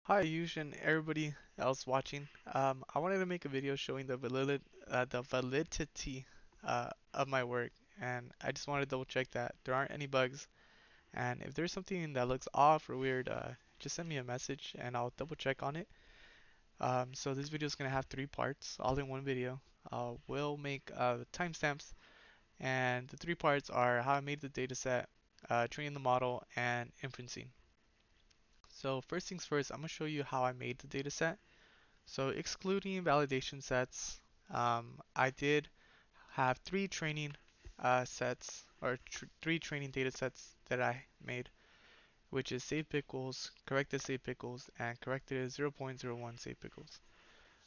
Hi, Yush, and everybody else watching. I wanted to make a video showing the validity of my work, and I just want to double check that there aren't any bugs. And if there's something that looks off or weird, just send me a message and I'll double check on it. So this video is gonna have three parts, all in one video. We'll make timestamps, and the three parts are how I made the dataset, training the model, and inferencing. So first things first, I'm gonna show you how I made the dataset. So excluding validation sets, I did have three training sets or three training data sets that I made, which is save pickles, corrected save pickles, and corrected 0.01 save pickles.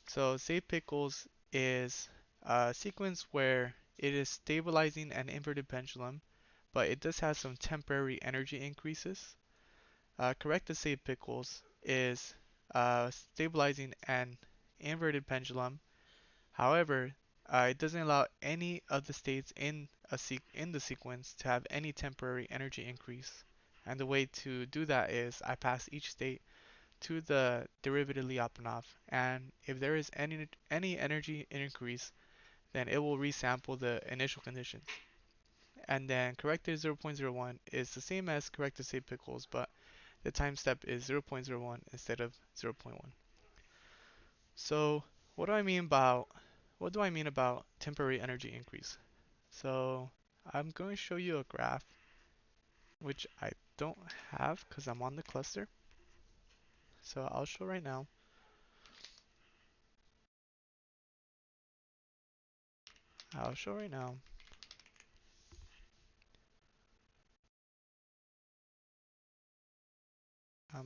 So save pickles is a sequence where it is stabilizing an inverted pendulum, but it does have some temporary energy increases. Corrected save pickles is stabilizing an inverted pendulum. However, it doesn't allow any of the states in the sequence to have any temporary energy increase. And the way to do that is I pass each state to the derivative Lyapunov, and if there is any energy increase, then it will resample the initial conditions. And then corrected 0.01 is the same as corrected save pickles, but the time step is 0.01 instead of 0.1. So what do I mean about temporary energy increase? So I'm going to show you a graph, which I don't have because I'm on the cluster. So I'll show right now. I'll show right now.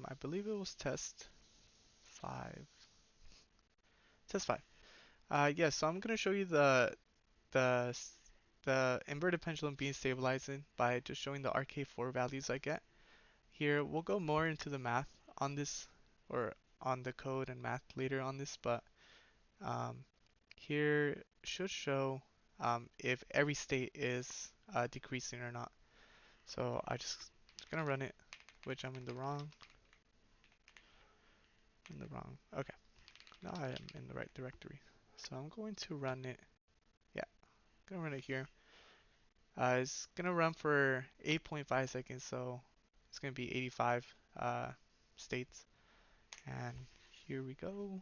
I believe it was test 5. Test 5. Yeah, so I'm going to show you the the inverted pendulum being stabilized by just showing the RK4 values I get. Here, we'll go more into the math on this, or on the code and math later on this, but um, here should show if every state is decreasing or not. So I just gonna run it, which I'm in the wrong. Okay, now I am in the right directory. So I'm going to run it. Yeah, gonna run it here. It's gonna run for 8.5 seconds, so it's gonna be 85 states. And here we go.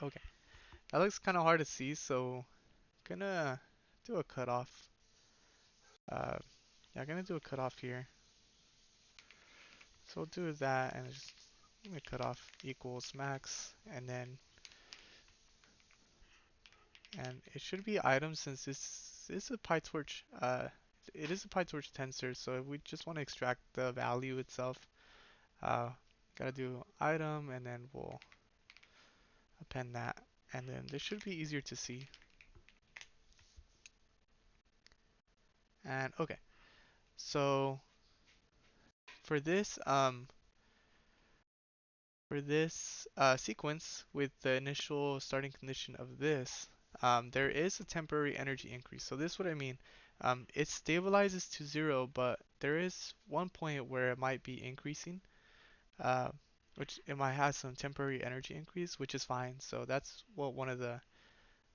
Okay, that looks kind of hard to see, so gonna do a cutoff. Uh, yeah, gonna do a cutoff here. So we'll do that and just gonna cutoff equals max, and it should be items since this is a PyTorch. It is a PyTorch tensor, so if we just want to extract the value itself, uh, gotta do item and then we'll append that, and then this should be easier to see. And okay, so for this sequence with the initial starting condition of this, there is a temporary energy increase. So this is what I mean. It stabilizes to 0, but there is one point where it might be increasing, uh, which it might have some temporary energy increase, which is fine. So that's what one of the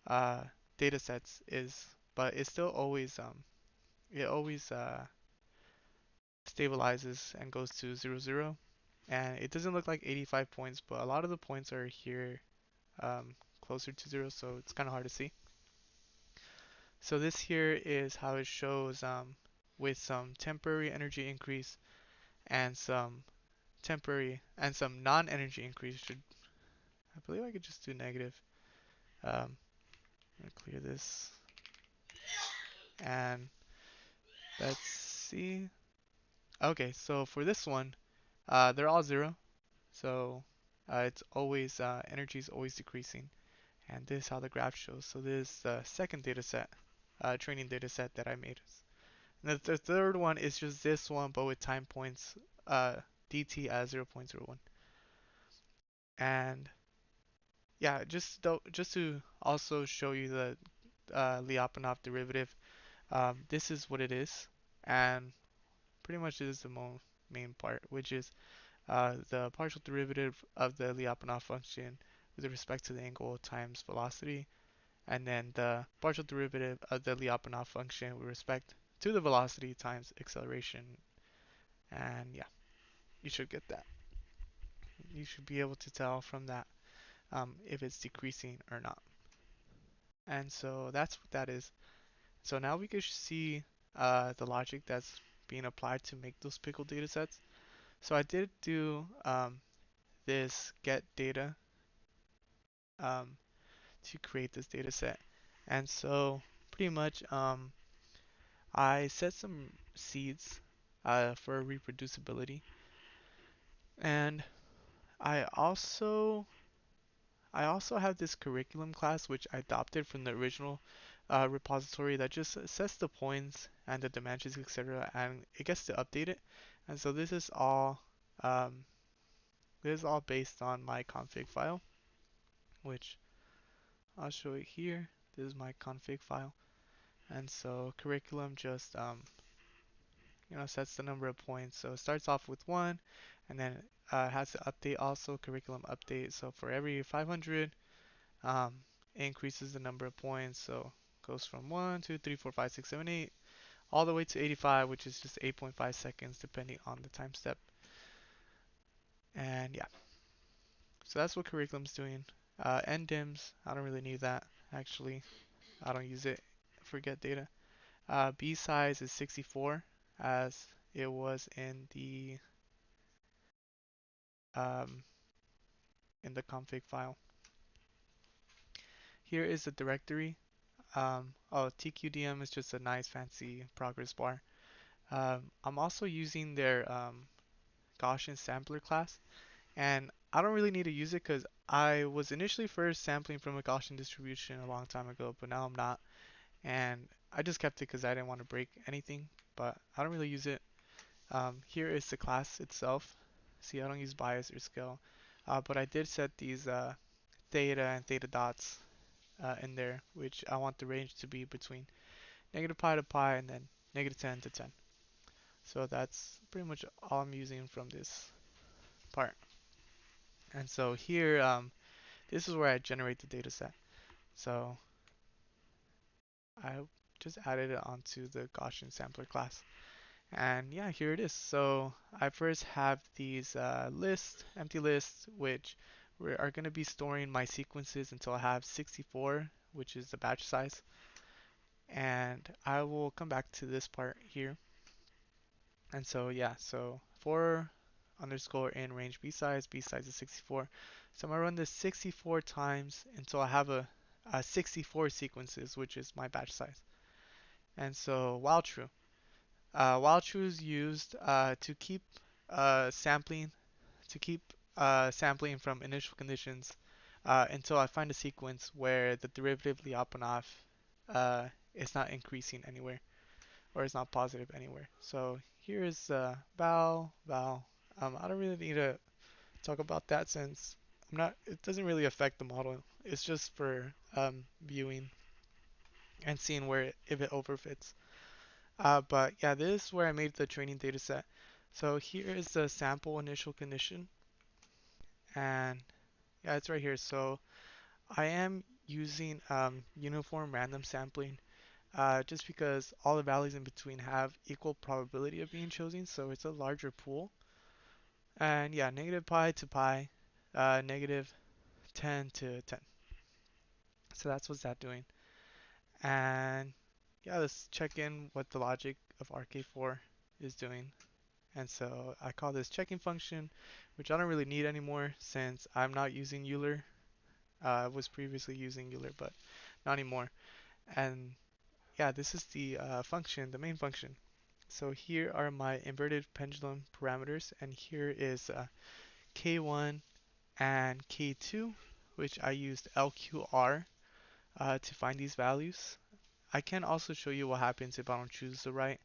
uh, data sets is, but it still always stabilizes and goes to 0, 0. And it doesn't look like 85 points, but a lot of the points are here closer to 0, so it's kind of hard to see. So this here is how it shows with some temporary energy increase and some non-energy increase. I believe I could just do negative. I'm gonna clear this and let's see. Okay, so for this one, they're all 0, so it's always energy is always decreasing. And this is how the graph shows. So this is the second data set, training data set that I made. And the third one is just this one, but with time points, dt as 0.01. And yeah, just to also show you the Lyapunov derivative, this is what it is, and pretty much it is the most. main part, which is the partial derivative of the Lyapunov function with respect to the angle times velocity, and then the partial derivative of the Lyapunov function with respect to the velocity times acceleration. And yeah, you should get that. You should be able to tell from that if it's decreasing or not. And so that's what that is. So now we can see the logic that's being applied to make those pickle data sets. So I did do this get data um, to create this data set. And so pretty much I set some seeds for reproducibility. And I also I also have this curriculum class which I adopted from the original repository that just sets the points and the dimensions, etc., and it gets to update it. And so um, this is all based on my config file, which I'll show you here. This is my config file, and so curriculum just sets the number of points. So it starts off with 1, and then has to update also curriculum update. So for every 500, um, it increases the number of points. So it goes from 1, 2, 3, 4, 5, 6, 7, 8, all the way to 85, which is just 8.5 seconds depending on the time step. And yeah, so that's what curriculum's doing. NDIMS, I don't really need that actually. I don't use it for get data. B size is 64 as it was um, in the config file. Here is the directory. TQDM is just a nice fancy progress bar. I'm also using their Gaussian sampler class, and I don't really need to use it because I was initially first sampling from a Gaussian distribution a long time ago, but now I'm not, and I just kept it because I didn't want to break anything, but I don't really use it. Here is the class itself. See, I don't use bias or scale, but I did set these theta and theta dots in there, which I want the range to be between negative pi to pi and then negative 10 to 10. So that's pretty much all I'm using from this part. And so here, this is where I generate the data set. So I just added it onto the Gaussian sampler class. And yeah, here it is. So I first have these empty lists, which are going to be storing my sequences until I have 64, which is the batch size. And I will come back to this part here. And so yeah, so for underscore in range b size is 64. So I'm gonna run this 64 times until I have a 64 sequences, which is my batch size. And so while true. While true is used to keep sampling sampling from initial conditions until I find a sequence where the derivative Lyapunov is not increasing anywhere or is not positive anywhere. So here is val. I don't really need to talk about that since it doesn't really affect the model. It's just for viewing and seeing if it overfits. But yeah, this is where I made the training data set. So here is the sample initial condition, and yeah, it's right here. So I am using uniform random sampling just because all the values in between have equal probability of being chosen, so it's a larger pool. And yeah, negative pi to pi, negative 10 to 10. So that's what's that doing. And yeah, let's check in what the logic of RK4 is doing. And so I call this checking function, which I don't really need anymore since I'm not using Euler. I was previously using Euler, but not anymore. And yeah, this is the function, the main function. So here are my inverted pendulum parameters, and here is K1 and K2, which I used LQR to find these values. I can also show you what happens if I don't choose the right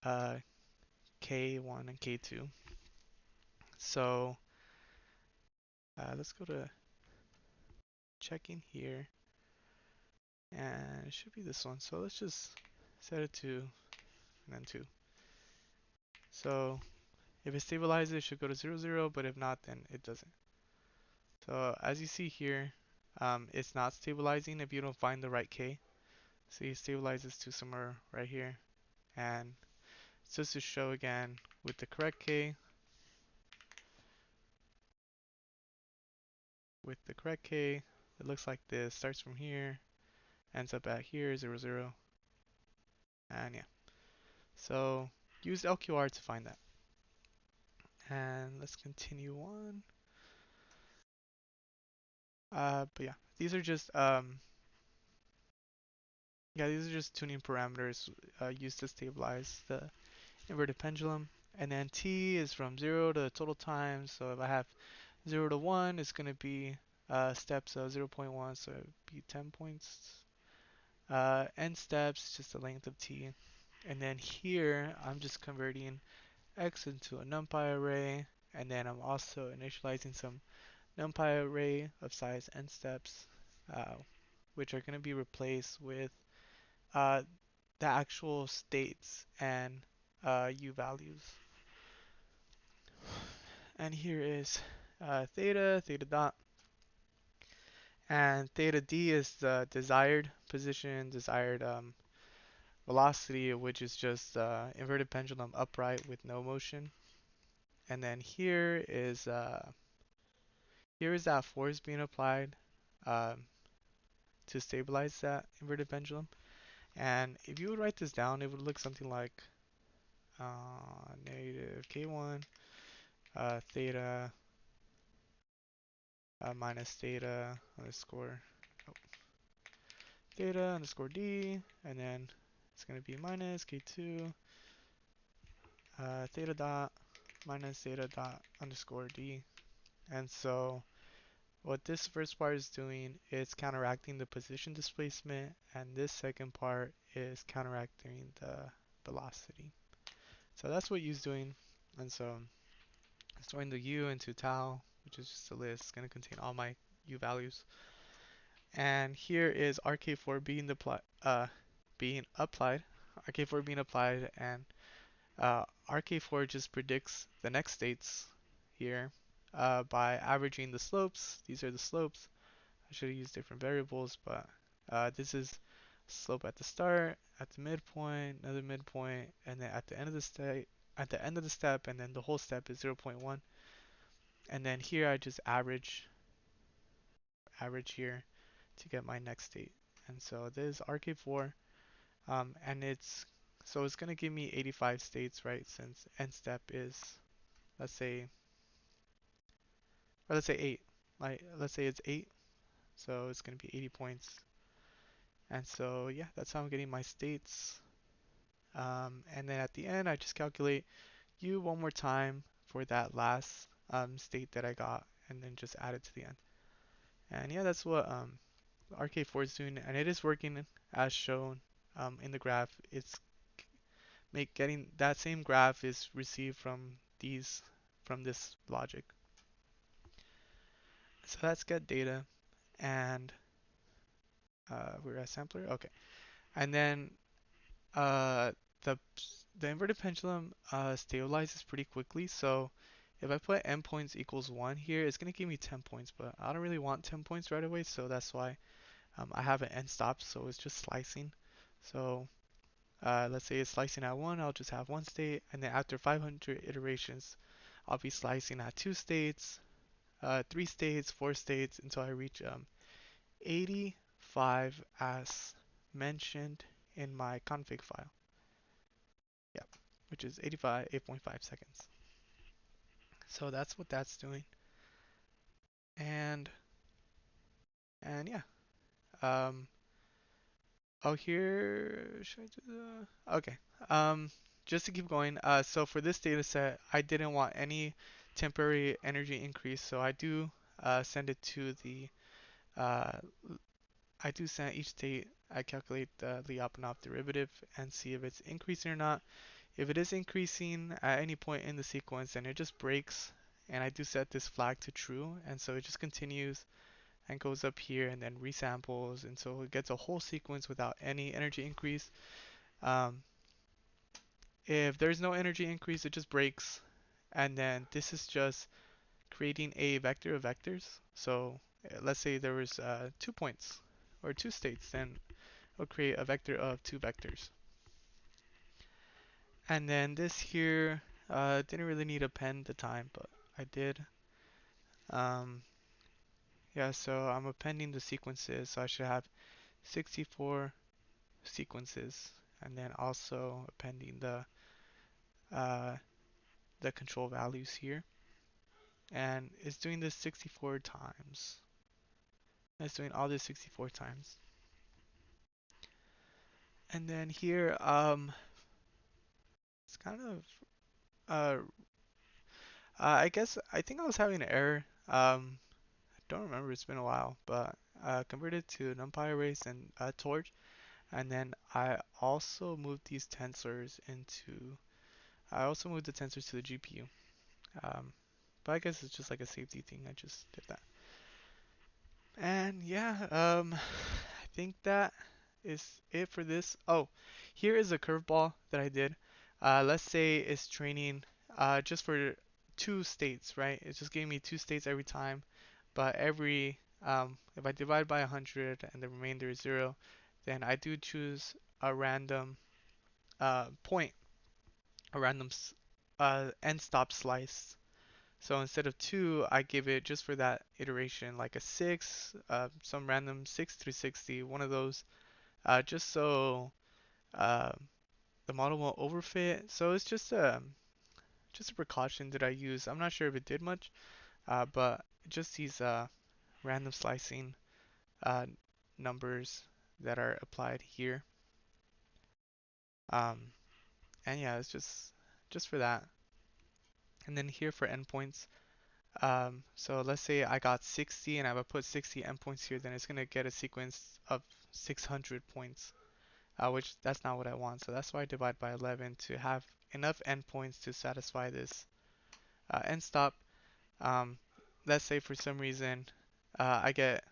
uh, K1 and K2. So let's go to checking here, and it should be this one. So let's just set it to and then 2. So If it stabilizes, it should go to 0, 0, but if not, then it doesn't. So as you see here, it's not stabilizing if you don't find the right K. So it stabilizes to somewhere right here. And just to show again, with the correct K, it looks like this. Starts from here, ends up at here, 0, 0. And yeah. So use LQR to find that. And let's continue on. But yeah, these are just tuning parameters used to stabilize the inverted pendulum. And then T is from 0 to total time. So if I have 0 to 1, it's going to be steps of 0 0.1, so it would be 10 points. N steps, just the length of T. And then here, I'm just converting X into a NumPy array. And then I'm also initializing some NumPy array of size N steps, uh, which are going to be replaced with uh, the actual states and U values. And here is theta, theta dot, and theta d is the desired position, desired velocity, which is just inverted pendulum upright with no motion. And then here is that force being applied um, to stabilize that inverted pendulum. And if you would write this down, it would look something like negative k1 theta minus theta underscore theta underscore d, and then it's going to be minus k2 theta dot minus theta dot underscore d. And so what this first part is doing is counteracting the position displacement, and this second part is counteracting the velocity. So that's what u's doing. And so storing the u into tau, which is just a list, it's going to contain all my u values. And here is RK4 being applied, RK4 being applied, and RK4 just predicts the next states here by averaging the slopes. These are the slopes. I should have used different variables, but this is slope at the start, at the midpoint, another midpoint, and then at the end of the step, and then the whole step is 0.1. And then here I just average here to get my next state. And so this is RK4, and it's gonna give me 85 states, right? Since n step is, let's say, or let's say 8. Let's say it's 8, so it's gonna be 80 points. And so yeah, that's how I'm getting my states. And then at the end, I just calculate u one more time for that last state that I got, and then just add it to the end. And yeah, that's what RK4 is doing, and it is working as shown in the graph. It's getting that same graph is received from this logic. So that's get data, and we're at sampler. Okay, and then uh, the the inverted pendulum stabilizes pretty quickly. So if I put endpoints equals 1 here, it's going to give me 10 points, but I don't really want 10 points right away, so that's why I have an end stop, so it's just slicing. So let's say it's slicing at 1, I'll just have one state, and then after 500 iterations, I'll be slicing at 2 states, 3 states, 4 states, until I reach 85 as mentioned in my config file. Yep, which is 85, 8.5 seconds. So that's what that's doing. And yeah. Oh, here should I do the okay. Just to keep going. So for this data set, I didn't want any temporary energy increase, so I do send it to the uh, I do send each state. I calculate the Lyapunov derivative and see if it's increasing or not. If it is increasing at any point in the sequence, then it just breaks, and I do set this flag to true, and so it just continues and goes up here and then resamples until it gets a whole sequence without any energy increase. Um, if there's no energy increase, it just breaks, And then this is just creating a vector of vectors. So let's say there was 2 points or two states, then it'll create a vector of two vectors. And then this here, didn't really need to pen the time, but I did. Um, yeah, so I'm appending the sequences, so I should have 64 sequences, and then also appending uh, the control values here. And it's doing this 64 times. It's doing all this 64 times. And then here, it's kind of, I guess, I think I was having an error. I don't remember, it's been a while, but converted to NumPy arrays and Torch. And then I also moved the tensors to the GPU. But I guess it's just like a safety thing. I just did that. And yeah, I think that is it for this. Oh, here is a curveball that I did. Let's say it's training just for two states, right? It just gave me two states every time, but if I divide by 100 and the remainder is 0, then I do choose a random point, a random end stop slice. So instead of 2, I give it just for that iteration like a 6, some random 6 through 60, one of those, just so uh, the model won't overfit. So it's just a precaution that I use. I'm not sure if it did much, but just these random slicing uh, numbers that are applied here. Um, and yeah, it's just for that. And then here for endpoints. So let's say I got 60 and I would put 60 endpoints here, then it's going to get a sequence of 600 points, which that's not what I want. So that's why I divide by 11 to have enough endpoints to satisfy this end stop. Um, let's say for some reason I get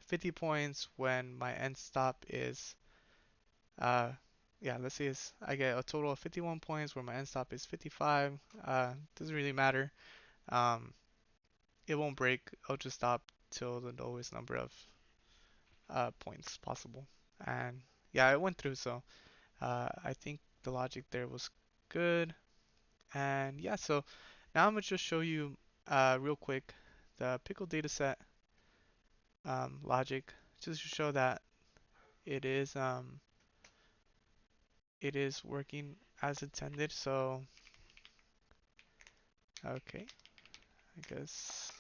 50 points when my end stop is, uh, yeah, let's say I get a total of 51 points where my end stop is 55. Doesn't really matter. Um, it won't break. I'll just stop till the lowest number of points possible. And yeah, it went through. So I think the logic there was good. And yeah, so now I'm gonna just show you real quick the pickle dataset logic, just to show that it is um, it is working as intended. So okay, I guess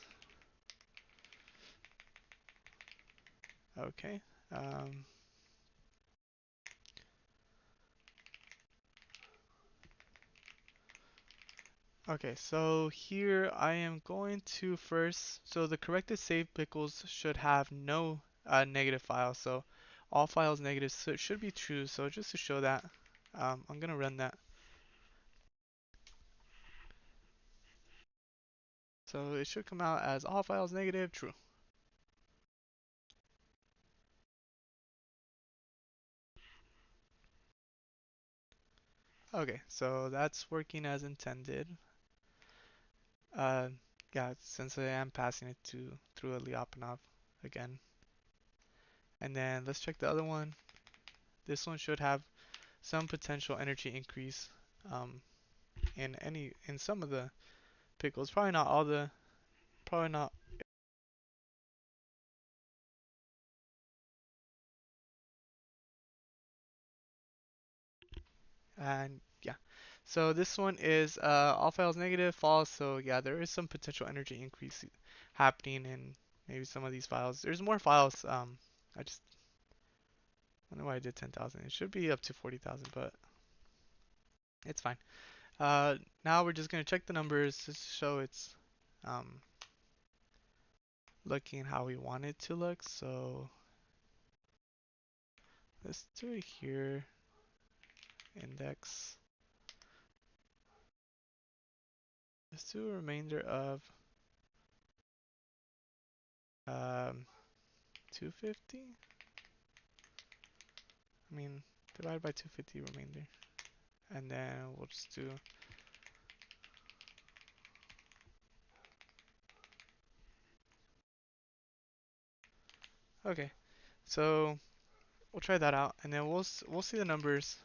okay. Um, Okay, so here I am going to first, so the corrected save pickles should have no negative files, so all files negative, so it should be true. So just to show that, I'm gonna run that. So it should come out as all files negative, true. Okay, so that's working as intended. Uh, yeah, since I am passing it to through a Lyapunov again. And then let's check the other one. This one should have some potential energy increase. Um, in some of the pickles. Probably not all the, probably not. And yeah, so this one is all files negative, false. So yeah, there is some potential energy increase happening in maybe some of these files. There's more files. I just wonder why I did 10,000. It should be up to 40,000, but it's fine. Now we're just gonna check the numbers to show it's um looking how we want it to look. So let's do it here. Index. Let's do a remainder of um 250. I mean, divide by 250 remainder. And then we'll just do Okay, so we'll try that out, and then we'll see the numbers,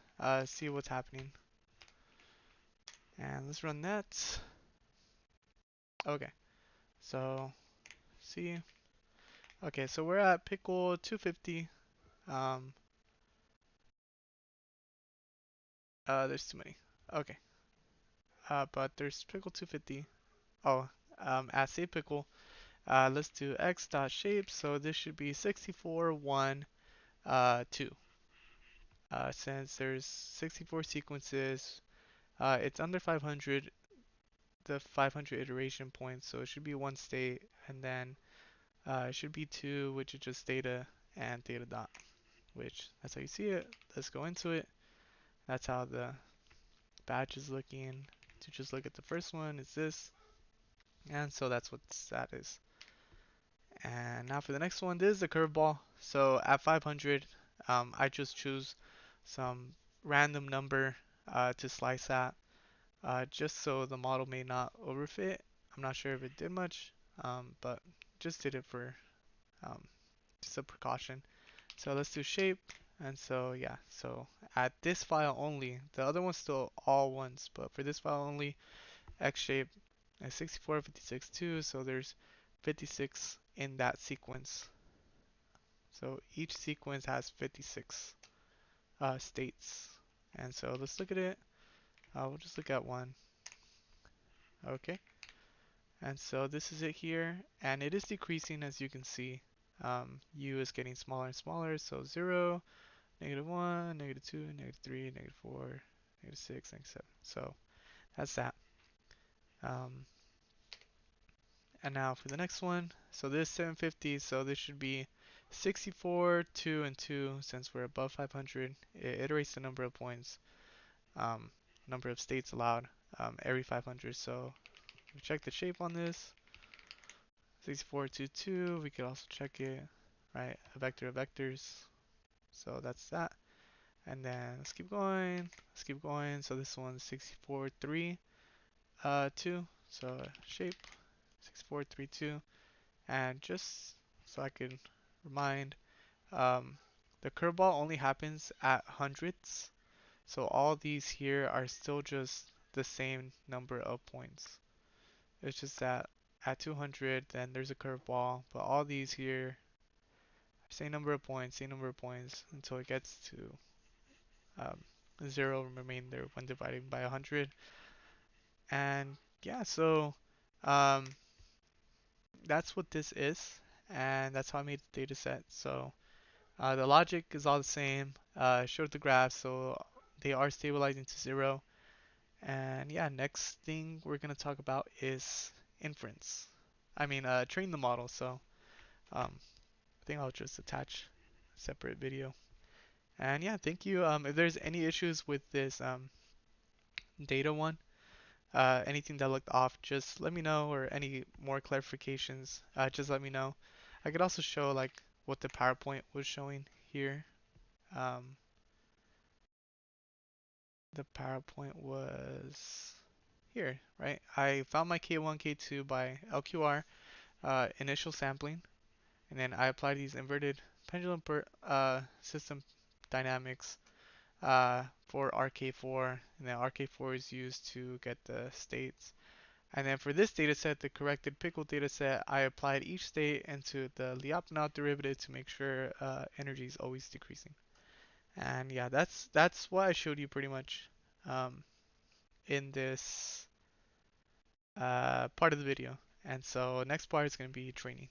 see what's happening, and let's run that. Okay, so see. Okay, so we're at pickle 250. Um, there's too many. Okay, but there's pickle 250. Oh, at save pickle, let's do x dot shape. So this should be 64 1 2. Since there's 64 sequences, it's under 500, the 500 iteration points, so it should be one state, and then it should be two, which is just theta and theta dot, which that's how you see it. Let's go into it. That's how the batch is looking. To just look at the first one, is this, and so that's what that is. And now for the next one, this is the curveball. So at 500, I just choose some random number to slice at, just so the model may not overfit. I'm not sure if it did much, but just did it for um, just a precaution. So let's do shape. And so yeah, so at this file only, the other one's still all ones, but for this file only, X shape is 64, 56, 2, so there's 56 in that sequence. So each sequence has 56 states. And so let's look at it. We'll just look at one. Okay. And so this is it here. And it is decreasing, as you can see. U is getting smaller and smaller. So 0, -1, -2, -3, -4, -6, -7. So that's that. Um, and now for the next one. So this is 750. So this should be 64, 2, and 2. Since we're above 500, it iterates the number of points, um, number of states allowed every 500. So we check the shape on this. 6422. We could also check it, right? A vector of vectors. So that's that. And then let's keep going. Let's keep going. So this one's 6432. So shape 6432. And just so I can remind, um, the curveball only happens at hundreds. So all these here are still just the same number of points. It's just that at 200, then there's a curveball, but all these here, same number of points, same number of points until it gets to um, 0 remainder when dividing by 100. And yeah, so um, that's what this is, and that's how I made the data set. So the logic is all the same. Showed the graph, so they are stabilizing to 0. And yeah, next thing we're gonna talk about is inference. I mean, train the model. So um, I think I'll just attach a separate video. And yeah, thank you. If there's any issues with this data one, anything that looked off, just let me know, or any more clarifications, just let me know. I could also show like what the PowerPoint was showing here. Um, the PowerPoint was here, right? I found my K1, K2 by LQR, initial sampling, and then I applied these inverted pendulum system dynamics for RK4, and then RK4 is used to get the states. And then for this data set, the corrected pickle data set, I applied each state into the Lyapunov derivative to make sure energy is always decreasing. And yeah, that's what I showed you pretty much um, in this part of the video. And so next part is going to be training.